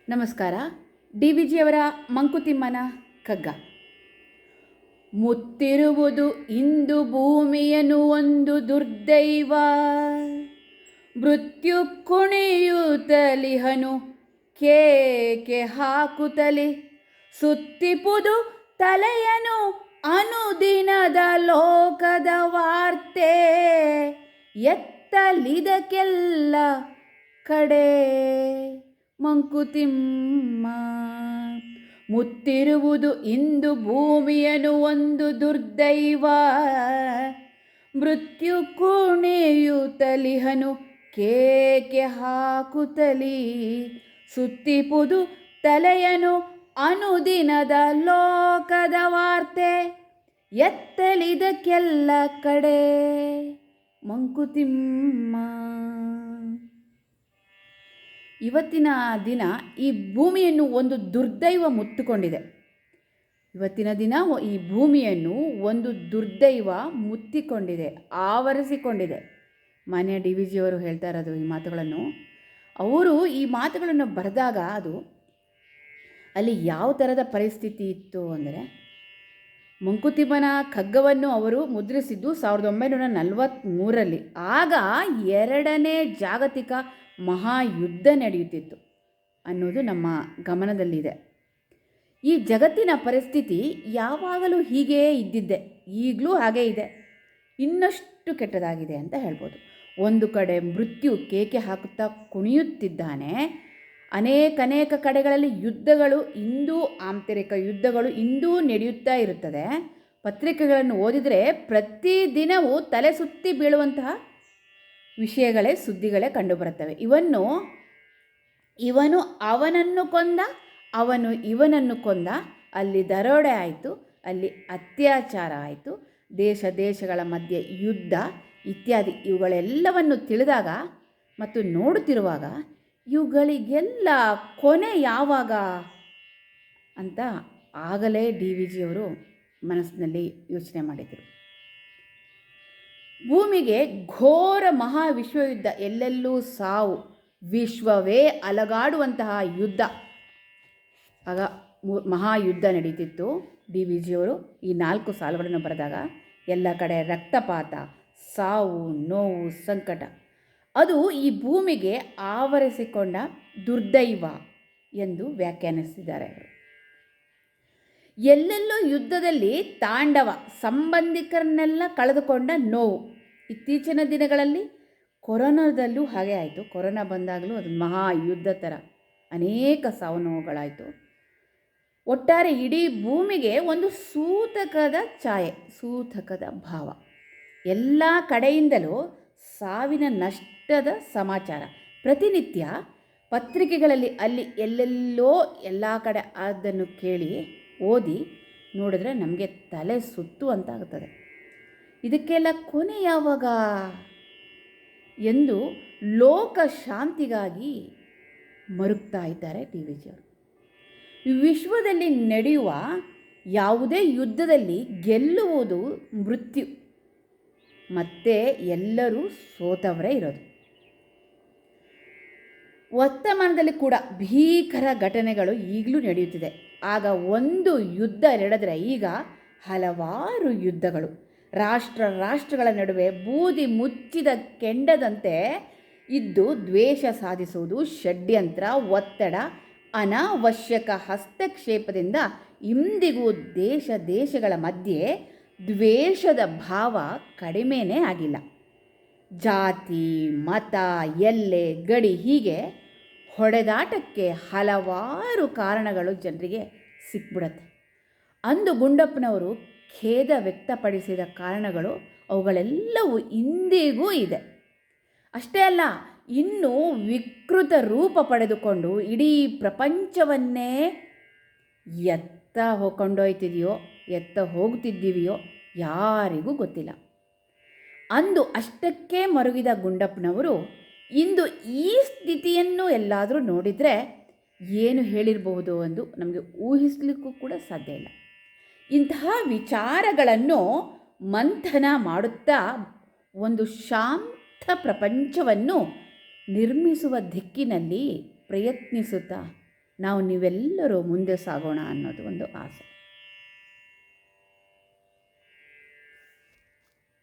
ನಮಸ್ಕಾರ. D V ಜಿಯವರ ಮಂಕುತಿಮ್ಮನ ಕಗ್ಗ. ಮುತ್ತಿರುವುದು ಇಂದು ಭೂಮಿಯನು ಒಂದು ದುರ್ದೈವ, ಮೃತ್ಯು ಕುಣಿಯುತ್ತಲಿಹನು ಕೇಕೆ ಹಾಕುತ್ತಲಿ, ಸುತ್ತಿಪುದು ತಲೆಯನು ಅನುದಿನದ ಲೋಕದ ವಾರ್ತೆ, ಎತ್ತಲಿದಕ್ಕೆಲ್ಲ ಕಡೆ ಮಂಕುತಿಮ್ಮ. ಮುತ್ತಿರುವುದು ಇಂದು ಭೂಮಿಯನು ಒಂದು ದುರ್ದೈವ, ಮೃತ್ಯು ಕುಣಿಯುತ್ತಲಿಹನು ಕೇಕೆ ಹಾಕುತ್ತಲಿ, ಸುತ್ತಿಪುದು ತಲೆಯನು ಅನುದಿನದ ಲೋಕದ ವಾರ್ತೆ, ಎತ್ತಲಿದಕ್ಕೆಲ್ಲ ಕಡೆ ಮಂಕುತಿಮ್ಮ. ಇವತ್ತಿನ ದಿನ ಈ ಭೂಮಿಯನ್ನು ಒಂದು ದುರ್ದೈವ ಮುತ್ತಿಕೊಂಡಿದೆ. ಇವತ್ತಿನ ದಿನ ಈ ಭೂಮಿಯನ್ನು ಒಂದು ದುರ್ದೈವ ಮುತ್ತಿಕೊಂಡಿದೆ, ಆವರಿಸಿಕೊಂಡಿದೆ. ಮಾನ್ಯ ಡಿ ವಿ ಜಿಯವರು ಹೇಳ್ತಾ ಇರೋದು ಈ ಮಾತುಗಳನ್ನು. ಅವರು ಈ ಮಾತುಗಳನ್ನು ಬರೆದಾಗ ಅಲ್ಲಿ ಯಾವ ಥರದ ಪರಿಸ್ಥಿತಿ ಇತ್ತು ಅಂದರೆ, ಮಂಕುತಿಮ್ಮನ ಕಗ್ಗವನ್ನು ಅವರು ಮುದ್ರಿಸಿದ್ದು 1943ರಲ್ಲಿ. ಆಗ ಎರಡನೇ ಜಾಗತಿಕ ಮಹಾಯುದ್ಧ ನಡೆಯುತ್ತಿತ್ತು ಅನ್ನೋದು ನಮ್ಮ ಗಮನದಲ್ಲಿದೆ. ಈ ಜಗತ್ತಿನ ಪರಿಸ್ಥಿತಿ ಯಾವಾಗಲೂ ಹೀಗೇ ಇದ್ದಿದ್ದೆ, ಈಗಲೂ ಹಾಗೇ ಇದೆ, ಇನ್ನಷ್ಟು ಕೆಟ್ಟದಾಗಿದೆ ಅಂತ ಹೇಳ್ಬೋದು. ಒಂದು ಕಡೆ ಮೃತ್ಯು ಕೇಕೆ ಹಾಕುತ್ತಾ ಕುಣಿಯುತ್ತಿದ್ದಾನೆ. ಅನೇಕ ಕಡೆಗಳಲ್ಲಿ ಯುದ್ಧಗಳು ಇಂದೂ, ಆಂತರಿಕ ಯುದ್ಧಗಳು ಇಂದೂ ನಡೆಯುತ್ತಾ ಇರುತ್ತದೆ. ಪತ್ರಿಕೆಗಳನ್ನು ಓದಿದರೆ ಪ್ರತಿದಿನವೂ ತಲೆ ಸುತ್ತಿ ಬೀಳುವಂತಹ ವಿಷಯಗಳೇ, ಸುದ್ದಿಗಳೇ ಕಂಡುಬರುತ್ತವೆ. ಇವನು ಅವನನ್ನು ಕೊಂದ, ಅವನು ಇವನನ್ನು ಕೊಂದ, ಅಲ್ಲಿ ದರೋಡೆ ಆಯಿತು, ಅಲ್ಲಿ ಅತ್ಯಾಚಾರ ಆಯಿತು, ದೇಶಗಳ ಮಧ್ಯೆ ಯುದ್ಧ ಇತ್ಯಾದಿ. ಇವುಗಳೆಲ್ಲವನ್ನು ತಿಳಿದಾಗ ಮತ್ತು ನೋಡುತ್ತಿರುವಾಗ ಇವುಗಳಿಗೆಲ್ಲ ಕೊನೆ ಯಾವಾಗ ಅಂತ ಆಗಲೇ ಡಿ ವಿ ಜಿಯವರು ಮನಸ್ಸಿನಲ್ಲಿ ಯೋಚನೆ ಮಾಡಿದರು. ಭೂಮಿಗೆ ಘೋರ ಮಹಾವಿಶ್ವಯುದ್ಧ, ಎಲ್ಲೆಲ್ಲೂ ಸಾವು, ವಿಶ್ವವೇ ಅಲಗಾಡುವಂತಹ ಯುದ್ಧ. ಆಗ ಮಹಾಯುದ್ಧ ನಡೀತಿತ್ತು. ಡಿ ವಿ ಜಿಯವರು ಈ 4 ಸಾಲುಗಳನ್ನು ಬರೆದಾಗ ಎಲ್ಲ ಕಡೆ ರಕ್ತಪಾತ, ಸಾವು, ನೋವು, ಸಂಕಟ, ಅದು ಈ ಭೂಮಿಗೆ ಆವರಿಸಿಕೊಂಡ ದುರ್ದೈವ ಎಂದು ವ್ಯಾಖ್ಯಾನಿಸಿದ್ದಾರೆ. ಎಲ್ಲೆಲ್ಲೂ ಯುದ್ಧದಲ್ಲಿ ತಾಂಡವ, ಸಂಬಂಧಿಕರನ್ನೆಲ್ಲ ಕಳೆದುಕೊಂಡ ನೋವು. ಇತ್ತೀಚಿನ ದಿನಗಳಲ್ಲಿ ಕೊರೋನಾದಲ್ಲೂ ಹಾಗೆ ಆಯಿತು. ಕೊರೋನಾ ಬಂದಾಗಲೂ ಅದು ಮಹಾಯುದ್ಧ ಥರ ಅನೇಕ ಸಾವು ನೋವುಗಳಾಯಿತು. ಒಟ್ಟಾರೆ ಇಡೀ ಭೂಮಿಗೆ ಒಂದು ಸೂತಕದ ಛಾಯೆ, ಸೂತಕದ ಭಾವ. ಎಲ್ಲ ಕಡೆಯಿಂದಲೂ ಸಾವಿನ ನಷ್ಟದ ಸಮಾಚಾರ. ಪ್ರತಿನಿತ್ಯ ಪತ್ರಿಕೆಗಳಲ್ಲಿ ಅಲ್ಲಿ ಎಲ್ಲೆಲ್ಲೋ ಎಲ್ಲ ಕಡೆ ಅದನ್ನು ಕೇಳಿ ಓದಿ ನೋಡಿದ್ರೆ ನಮಗೆ ತಲೆ ಸುತ್ತು ಅಂತಾಗುತ್ತದೆ. ಇದಕ್ಕೆಲ್ಲ ಕೊನೆ ಯಾವಾಗ ಎಂದು ಲೋಕ ಶಾಂತಿಗಾಗಿ ಮರುಗ್ತಾ ಇದ್ದಾರೆ ಡಿ ವಿ ಜಿಯವರು. ವಿಶ್ವದಲ್ಲಿ ನಡೆಯುವ ಯಾವುದೇ ಯುದ್ಧದಲ್ಲಿ ಗೆಲ್ಲುವುದು ಮೃತ್ಯು, ಮತ್ತೆ ಎಲ್ಲರೂ ಸೋತವರೇ ಇರೋದು. ವರ್ತಮಾನದಲ್ಲಿ ಕೂಡ ಭೀಕರ ಘಟನೆಗಳು ಈಗಲೂ ನಡೆಯುತ್ತಿದೆ. ಆಗ ಒಂದು ಯುದ್ಧ ನಡೆದರೆ ಈಗ ಹಲವಾರು ಯುದ್ಧಗಳು. ರಾಷ್ಟ್ರಗಳ ನಡುವೆ ಬೂದಿ ಮುಚ್ಚಿದ ಕೆಂಡದಂತೆ ಇದ್ದು ದ್ವೇಷ ಸಾಧಿಸುವುದು, ಷಡ್ಯಂತ್ರ, ಒತ್ತಡ, ಅನಾವಶ್ಯಕ ಹಸ್ತಕ್ಷೇಪದಿಂದ ಇಂದಿಗೂ ದೇಶಗಳ ಮಧ್ಯೆ ದ್ವೇಷದ ಭಾವ ಕಡಿಮೆನೇ ಆಗಿಲ್ಲ. ಜಾತಿ, ಮತ, ಎಲ್ಲೆ, ಗಡಿ ಹೀಗೆ ಹೊಡೆದಾಟಕ್ಕೆ ಹಲವಾರು ಕಾರಣಗಳು ಜನರಿಗೆ ಸಿಕ್ಬಿಡತ್ತೆ. ಅಂದು ಗುಂಡಪ್ಪನವರು ಖೇದ ವ್ಯಕ್ತಪಡಿಸಿದ ಕಾರಣಗಳು ಅವುಗಳೆಲ್ಲವೂ ಇಂದಿಗೂ ಇದೆ. ಅಷ್ಟೇ ಅಲ್ಲ, ಇನ್ನೂ ವಿಕೃತ ರೂಪ ಪಡೆದುಕೊಂಡು ಇಡೀ ಪ್ರಪಂಚವನ್ನೇ ಎತ್ತ ಕೊಂಡೊಯ್ತಿದೆಯೋ, ಎತ್ತ ಹೋಗ್ತಿದ್ದೀವಿಯೋ ಯಾರಿಗೂ ಗೊತ್ತಿಲ್ಲ. ಅಂದು ಅಷ್ಟಕ್ಕೆ ಮರುಗಿದ ಗುಂಡಪ್ಪನವರು ಇಂದು ಈ ಸ್ಥಿತಿಯನ್ನು ಎಲ್ಲಾದರೂ ನೋಡಿದರೆ ಏನು ಹೇಳಿರಬಹುದು ಎಂದು ನಮಗೆ ಊಹಿಸಲಿಕ್ಕೂ ಕೂಡ ಸಾಧ್ಯ ಇಲ್ಲ. ಇಂತಹ ವಿಚಾರಗಳನ್ನು ಮಂಥನ ಮಾಡುತ್ತಾ ಒಂದು ಶಾಂತ ಪ್ರಪಂಚವನ್ನು ನಿರ್ಮಿಸುವ ದಿಕ್ಕಿನಲ್ಲಿ ಪ್ರಯತ್ನಿಸುತ್ತಾ ನಾವು ನೀವೆಲ್ಲರೂ ಮುಂದೆ ಸಾಗೋಣ ಅನ್ನೋದು ಒಂದು ಆಸೆ.